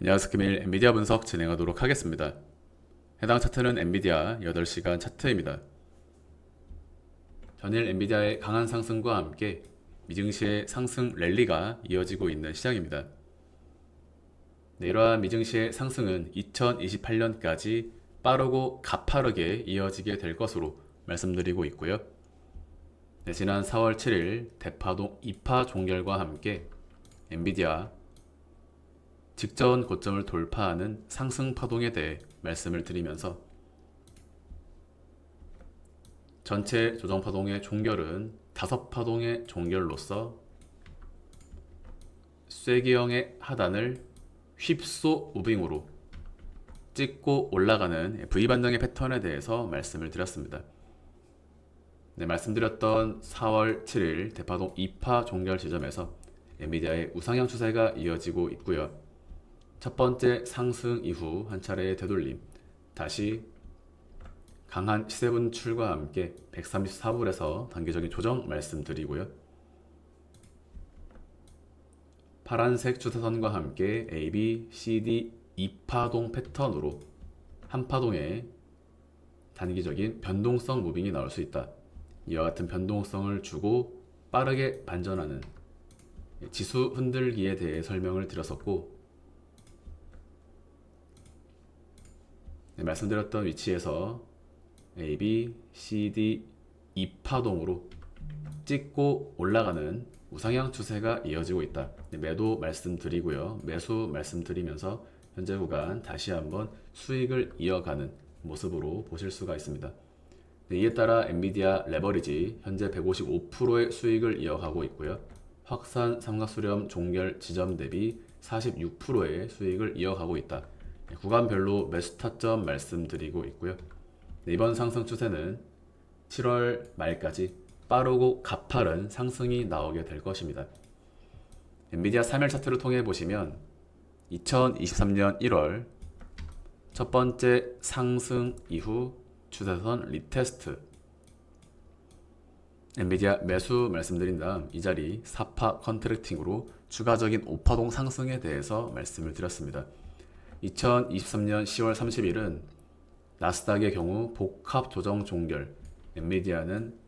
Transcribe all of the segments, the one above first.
안녕하세요. 금일 엔비디아 분석 진행하도록 하겠습니다. 해당 차트는 엔비디아 8시간 차트입니다. 전일 엔비디아의 강한 상승과 함께 미증시의 상승 랠리가 이어지고 있는 시장입니다. 이러한 미증시의 상승은 2028년까지 빠르고 가파르게 이어지게 될 것으로 말씀드리고 있고요. 지난 4월 7일 대파동 2파 종결과 함께 엔비디아 직전 고점을 돌파하는 상승 파동에 대해 말씀을 드리면서 전체 조정 파동의 종결은 5파동의 종결로서 쐐기형의 하단을 휩소 무빙으로 찍고 올라가는 V반등의 패턴에 대해서 말씀을 드렸습니다. 말씀드렸던 4월 7일 대파동 2파 종결 지점에서 엔비디아의 우상향 추세가 이어지고 있고요. 첫 번째 상승 이후 한 차례의 되돌림, 다시 강한 시세 분출과 함께 134불에서 단기적인 조정 말씀드리고요. 파란색 추세선과 함께 A, B, C, D 2파동 패턴으로 한 파동에 단기적인 변동성 무빙이 나올 수 있다. 이와 같은 변동성을 주고 빠르게 반전하는 지수 흔들기에 대해 설명을 드렸었고, 말씀드렸던 위치에서 A, B, C, D 2파동으로 찍고 올라가는 우상향 추세가 이어지고 있다. 매도 말씀드리고요. 매수 말씀드리면서 현재 구간 다시 한번 수익을 이어가는 모습으로 보실 수가 있습니다. 이에 따라 엔비디아 레버리지 현재 155%의 수익을 이어가고 있고요. 확산 삼각수렴 종결 지점 대비 46%의 수익을 이어가고 있다. 구간별로 매수 타점 말씀드리고 있고요. 이번 상승 추세는 7월 말까지 빠르고 가파른 상승이 나오게 될 것입니다. 엔비디아 3일 차트를 통해 보시면 2023년 1월 첫 번째 상승 이후 추세선 리테스트, 엔비디아 매수 말씀드린 다음 이 자리 4파 컨트랙팅으로 추가적인 5파동 상승에 대해서 말씀을 드렸습니다. 2023년 10월 30일은 나스닥의 경우 복합 조정 종결, 엔비디아는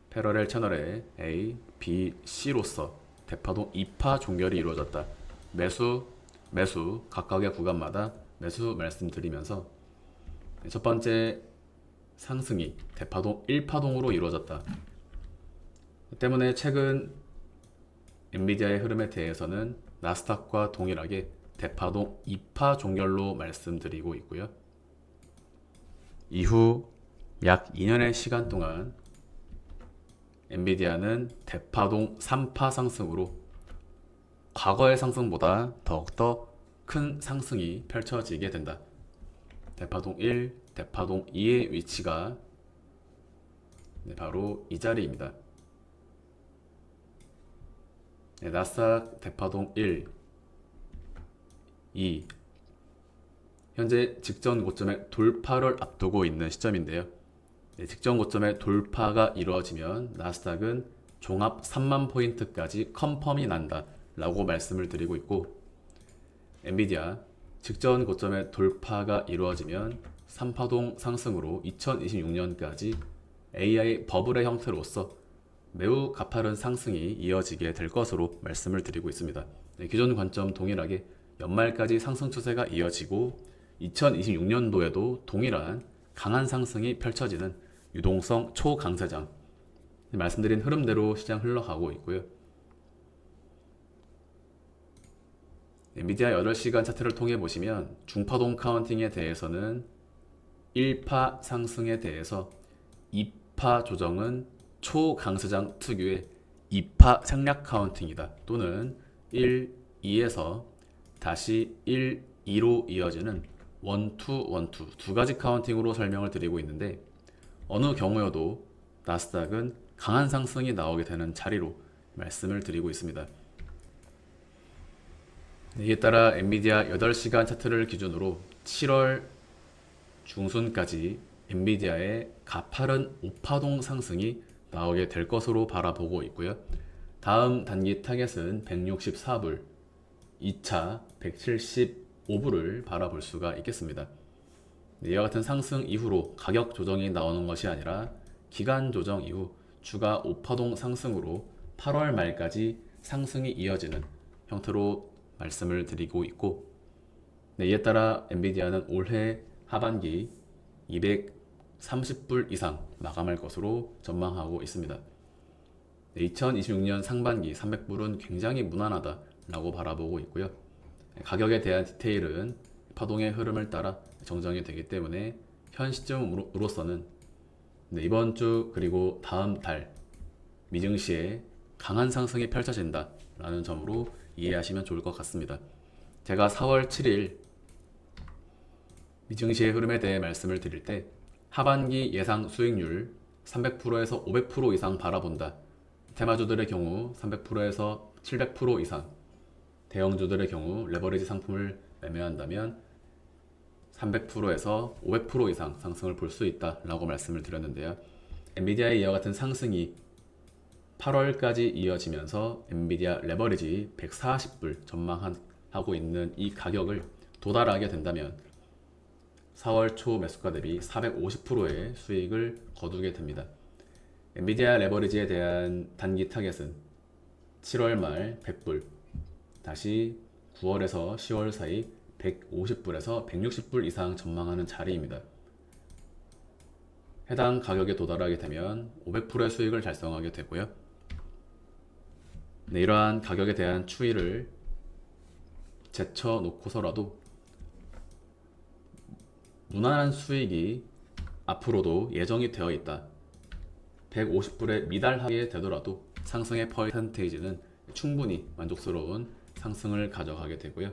패러렐 채널의 A, B, C로서 대파동 2파 종결이 이루어졌다. 매수 각각의 구간마다 매수 말씀드리면서 첫 번째 상승이 대파동 1파동으로 이루어졌다. 때문에 최근 엔비디아의 흐름에 대해서는 나스닥과 동일하게 대파동 2파 종결로 말씀드리고 있고요. 이후 약 2년의 시간 동안 엔비디아는 대파동 3파 상승으로 과거의 상승보다 더욱더 큰 상승이 펼쳐지게 된다. 대파동 1, 대파동 2의 위치가 바로 이 자리입니다. 나스닥 대파동 1, 2 현재 직전 고점의 돌파를 앞두고 있는 시점인데요. 직전 고점의 돌파가 이루어지면 나스닥은 종합 3만 포인트까지 컨펌이 난다 라고 말씀을 드리고 있고, 엔비디아 직전 고점의 돌파가 이루어지면 3파동 상승으로 2026년까지 AI 버블의 형태로서 매우 가파른 상승이 이어지게 될 것으로 말씀을 드리고 있습니다. 기존 관점 동일하게 연말까지 상승 추세가 이어지고 2026년도에도 동일한 강한 상승이 펼쳐지는 유동성 초강세장, 말씀드린 흐름대로 시장 흘러가고 있고요. 엔비디아 8시간 차트를 통해 보시면 중파동 카운팅에 대해서는 1파 상승에 대해서 2파 조정은 초강세장 특유의 2파 생략 카운팅이다, 또는 1, 2에서 다시 1, 2로 이어지는 1, 2, 1, 2 두 가지 카운팅으로 설명을 드리고 있는데, 어느 경우여도 나스닥은 강한 상승이 나오게 되는 자리로 말씀을 드리고 있습니다. 이에 따라 엔비디아 8시간 차트를 기준으로 7월 중순까지 엔비디아의 가파른 5파동 상승이 나오게 될 것으로 바라보고 있고요. 다음 단기 타겟은 164불, 2차 175불을 바라볼 수가 있겠습니다. 이와 같은 상승 이후로 가격 조정이 나오는 것이 아니라 기간 조정 이후 추가 5파동 상승으로 8월 말까지 상승이 이어지는 형태로 말씀을 드리고 있고, 이에 따라 엔비디아는 올해 하반기 230불 이상 마감할 것으로 전망하고 있습니다. 2026년 상반기 300불은 굉장히 무난하다라고 바라보고 있고요. 가격에 대한 디테일은 파동의 흐름을 따라 정정이 되기 때문에 현 시점으로서는 이번 주 그리고 다음 달 미증시에 강한 상승이 펼쳐진다라는 점으로 이해하시면 좋을 것 같습니다. 제가 4월 7일 미증시의 흐름에 대해 말씀을 드릴 때 하반기 예상 수익률 300%에서 500% 이상 바라본다. 테마주들의 경우 300%에서 700% 이상, 대형주들의 경우 레버리지 상품을 매매한다면 300%에서 500% 이상 상승을 볼 수 있다라고 말씀을 드렸는데요. 엔비디아의 이와 같은 상승이 8월까지 이어지면서 엔비디아 레버리지 140불 전망하고 있는 이 가격을 도달하게 된다면 4월 초 매수가 대비 450%의 수익을 거두게 됩니다. 엔비디아 레버리지에 대한 단기 타겟은 7월 말 100불, 다시 9월에서 10월 사이 150불에서 160불 이상 전망하는 자리입니다. 해당 가격에 도달하게 되면 500%의 수익을 달성하게 되고요. 이러한 가격에 대한 추이를 제쳐놓고서라도 무난한 수익이 앞으로도 예정이 되어 있다. 150불에 미달하게 되더라도 상승의 퍼센테이지는 충분히 만족스러운 상승을 가져가게 되고요.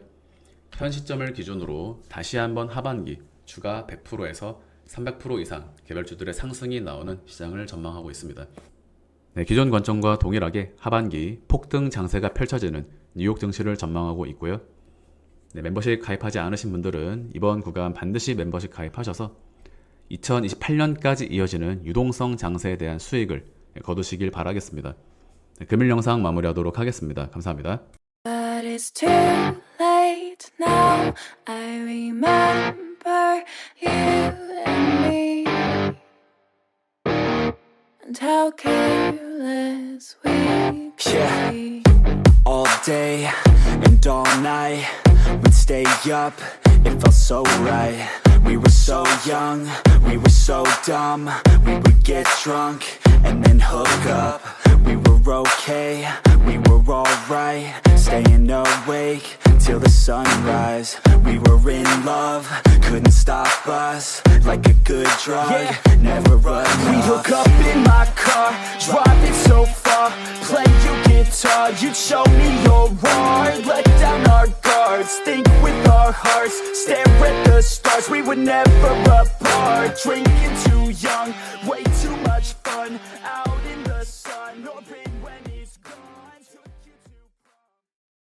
현 시점을 기준으로 다시 한번 하반기 주가 100%에서 300% 이상 개별주들의 상승이 나오는 시장을 전망하고 있습니다. 기존 관점과 동일하게 하반기 폭등 장세가 펼쳐지는 뉴욕 증시를 전망하고 있고요. 멤버십 가입하지 않으신 분들은 이번 구간 반드시 멤버십 가입하셔서 2028년까지 이어지는 유동성 장세에 대한 수익을 거두시길 바라겠습니다. 금일 영상 마무리하도록 하겠습니다. 감사합니다. But it's too late now. I remember you and me, and how careless we could Yeah. be. All day and all night, we'd stay up, it felt so right. We were so young, we were so dumb. We would get drunk and then hook up. We were okay, we were alright. Staying awake till the sunrise. We were in love, couldn't stop us. Like a good drug, never enough. We hook up in my car, driving so far. Play your guitar, you'd show me your art. Let down our guards, think with our hearts. Stare at the stars, we were never apart. Drinking too young.